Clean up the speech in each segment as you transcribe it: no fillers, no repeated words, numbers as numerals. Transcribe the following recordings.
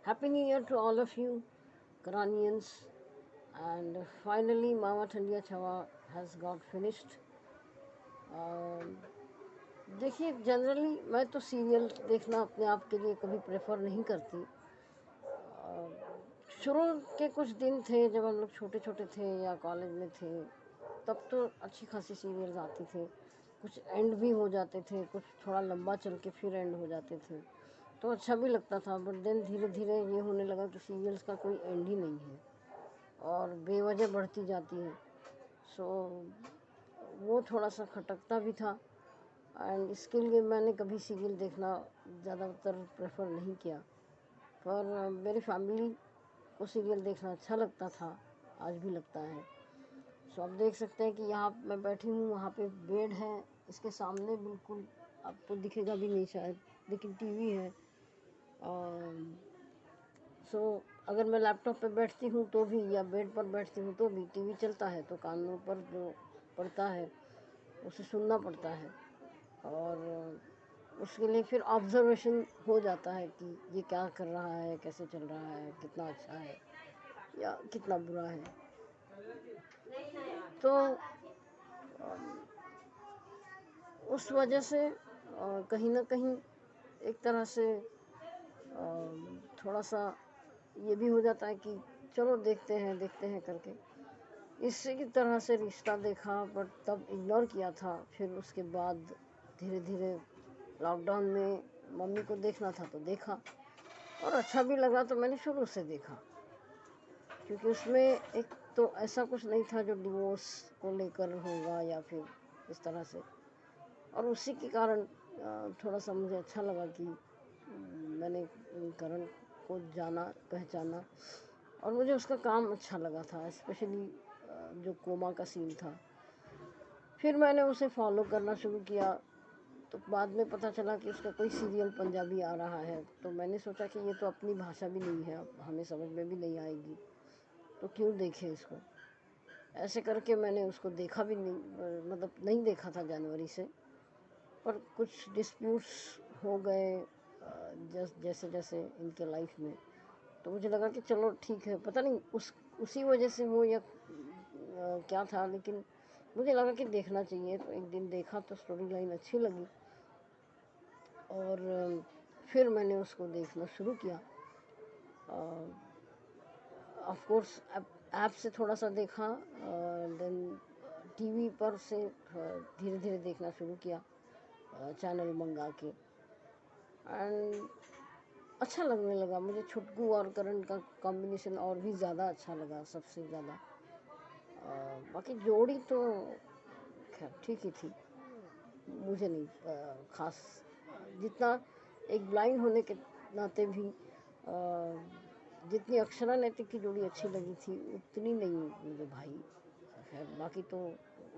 Happy New Year to all of you, Karanians. And finally, Mama Thandiya Chawa has got finished. Um, देखिए generally मैं तो serial देखना अपने आप के लिए कभी प्रेफर नहीं करती। शुरू के कुछ दिन थे जब हम लोग छोटे छोटे थे या कॉलेज में थे, तब तो अच्छी खासी सीरियल्स आती थे। कुछ एंड भी हो जाते थे, कुछ थोड़ा लंबा चल के फिर एंड हो जाते थे, तो अच्छा भी लगता था। बट देन धीरे धीरे ये होने लगा कि सीरियल्स का कोई एंड ही नहीं है और बेवजह बढ़ती जाती है। सो वो थोड़ा सा खटकता भी था, एंड इसके लिए मैंने कभी सीरियल देखना ज़्यादातर प्रेफर नहीं किया। पर मेरी फैमिली को सीरियल देखना अच्छा लगता था, आज भी लगता है। सो आप देख सकते हैं कि यहाँ मैं बैठी हूँ, वहाँ पे बेड है, इसके सामने बिल्कुल आपको दिखेगा भी नहीं शायद, लेकिन टीवी है। सो अगर मैं लैपटॉप पे बैठती हूँ तो भी या बेड पर बैठती हूँ तो भी टीवी चलता है, तो कानों पर जो पड़ता है उसे सुनना पड़ता है। और उसके लिए फिर ऑब्जर्वेशन हो जाता है कि ये क्या कर रहा है, कैसे चल रहा है, कितना अच्छा है या कितना बुरा है। तो उस वजह से कहीं ना कहीं एक तरह से थोड़ा सा ये भी हो जाता है कि चलो देखते हैं करके इसी की तरह से रिश्ता देखा, बट तब इग्नोर किया था। फिर उसके बाद धीरे धीरे लॉकडाउन में मम्मी को देखना था तो देखा, और अच्छा भी लगा तो मैंने शुरू से देखा, क्योंकि उसमें एक तो ऐसा कुछ नहीं था जो डिवोर्स को लेकर होगा या फिर इस तरह से। और उसी के कारण थोड़ा सा मुझे अच्छा लगा कि मैंने करण को जाना पहचाना, और मुझे उसका काम अच्छा लगा था, स्पेशली जो कोमा का सीन था। फिर मैंने उसे फॉलो करना शुरू किया, तो बाद में पता चला कि उसका कोई सीरियल पंजाबी आ रहा है, तो मैंने सोचा कि ये तो अपनी भाषा भी नहीं है, अब हमें समझ में भी नहीं आएगी, तो क्यों देखें इसको। ऐसे करके मैंने उसको देखा भी नहीं, मतलब नहीं देखा था जनवरी से। पर कुछ डिस्प्यूट्स हो गए जैसे जैसे इनके लाइफ में, तो मुझे लगा कि चलो ठीक है, पता नहीं उसी वजह से हो या क्या था, लेकिन मुझे लगा कि देखना चाहिए। तो एक दिन देखा तो स्टोरी लाइन अच्छी लगी, और फिर मैंने उसको देखना शुरू किया। ऑफ कोर्स ऐप से थोड़ा सा देखा, देन टीवी पर से धीरे धीरे देखना शुरू किया, चैनल मंगा के। एंड अच्छा लगने लगा मुझे। छुटकू और करण का कॉम्बिनेशन और भी ज़्यादा अच्छा लगा, सबसे ज़्यादा। बाकी जोड़ी तो खैर ठीक ही थी, मुझे नहीं ख़ास जितना। एक ब्लाइंड होने के नाते भी जितनी अक्षरा नैतिक की जोड़ी अच्छी लगी थी उतनी नहीं मुझे भाई। खैर बाकी तो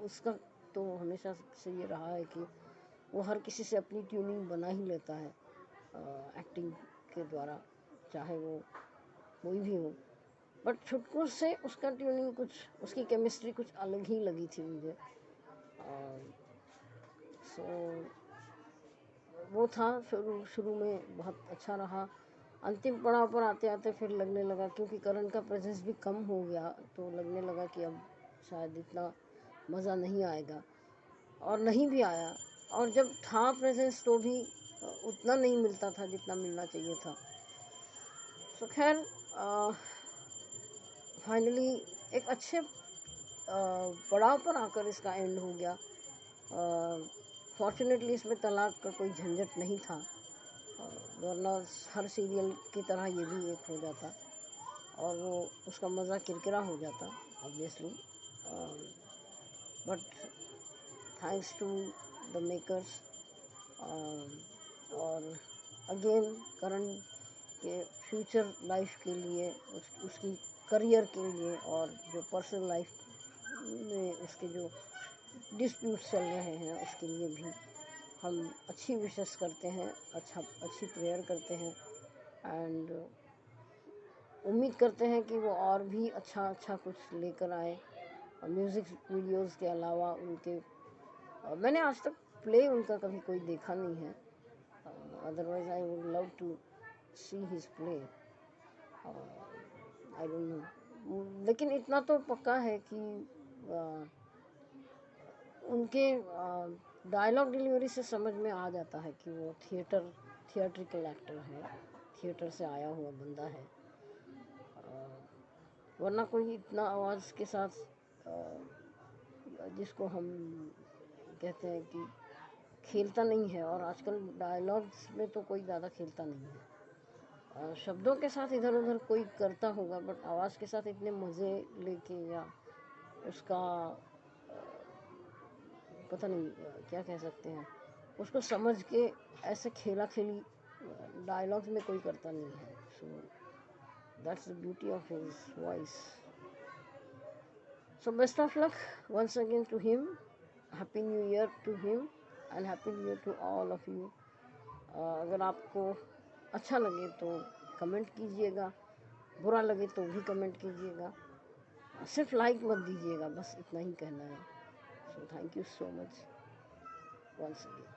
उसका तो हमेशा से ये रहा है कि वो हर किसी से अपनी ट्यूनिंग बना ही लेता है एक्टिंग के द्वारा, चाहे वो कोई भी हो। बट छुटकू से उसका ट्यूनिंग कुछ, उसकी केमिस्ट्री कुछ अलग ही लगी थी मुझे। सो वो था शुरू शुरू में बहुत अच्छा रहा। अंतिम पड़ाव पर आते आते फिर लगने लगा, क्योंकि करण का प्रेजेंस भी कम हो गया, तो लगने लगा कि अब शायद इतना मज़ा नहीं आएगा, और नहीं भी आया। और जब था प्रेजेंस तो भी उतना नहीं मिलता था जितना मिलना चाहिए था। सो खैर फाइनली एक अच्छे पड़ाव पर आकर इसका एंड हो गया। फॉर्चुनेटली इसमें तलाक का कोई झंझट नहीं था, वरना हर सीरियल की तरह ये भी एक हो जाता और वो उसका मज़ा किरकिरा हो जाता obviously. But thanks to the makers, और अगेन करण के फ्यूचर लाइफ के लिए, उसकी करियर के लिए, और जो पर्सनल लाइफ में उसके जो डिस्प्यूट्स चल रहे हैं उसके लिए भी हम अच्छी विशेस करते हैं, अच्छी प्रेयर करते हैं। एंड उम्मीद करते हैं कि वो और भी अच्छा अच्छा कुछ लेकर आए। म्यूज़िक वीडियोस के अलावा उनके मैंने आज तक प्ले उनका कभी कोई देखा नहीं है, otherwise I would love to see his play. I don't know, लेकिन इतना तो पक्का है कि उनके डायलॉग डिलीवरी से समझ में आ जाता है कि वो थिएट्रिकल एक्टर है, थिएटर से आया हुआ बंदा है। वरना कोई इतना आवाज़ के साथ जिसको हम कहते हैं कि खेलता नहीं है, और आजकल डायलॉग्स में तो कोई ज़्यादा खेलता नहीं है। शब्दों के साथ इधर उधर कोई करता होगा, बट आवाज़ के साथ इतने मज़े लेके या उसका पता नहीं क्या कह सकते हैं, उसको समझ के ऐसे खेला खेली डायलॉग्स में कोई करता नहीं है। So that's the beauty of his voice. So best of luck once again to him, happy new year to him and happy new year to all of you। अगर आपको अच्छा लगे तो कमेंट कीजिएगा, बुरा लगे तो भी कमेंट कीजिएगा, सिर्फ लाइक मत दीजिएगा, बस इतना ही कहना है। So thank you so much once again।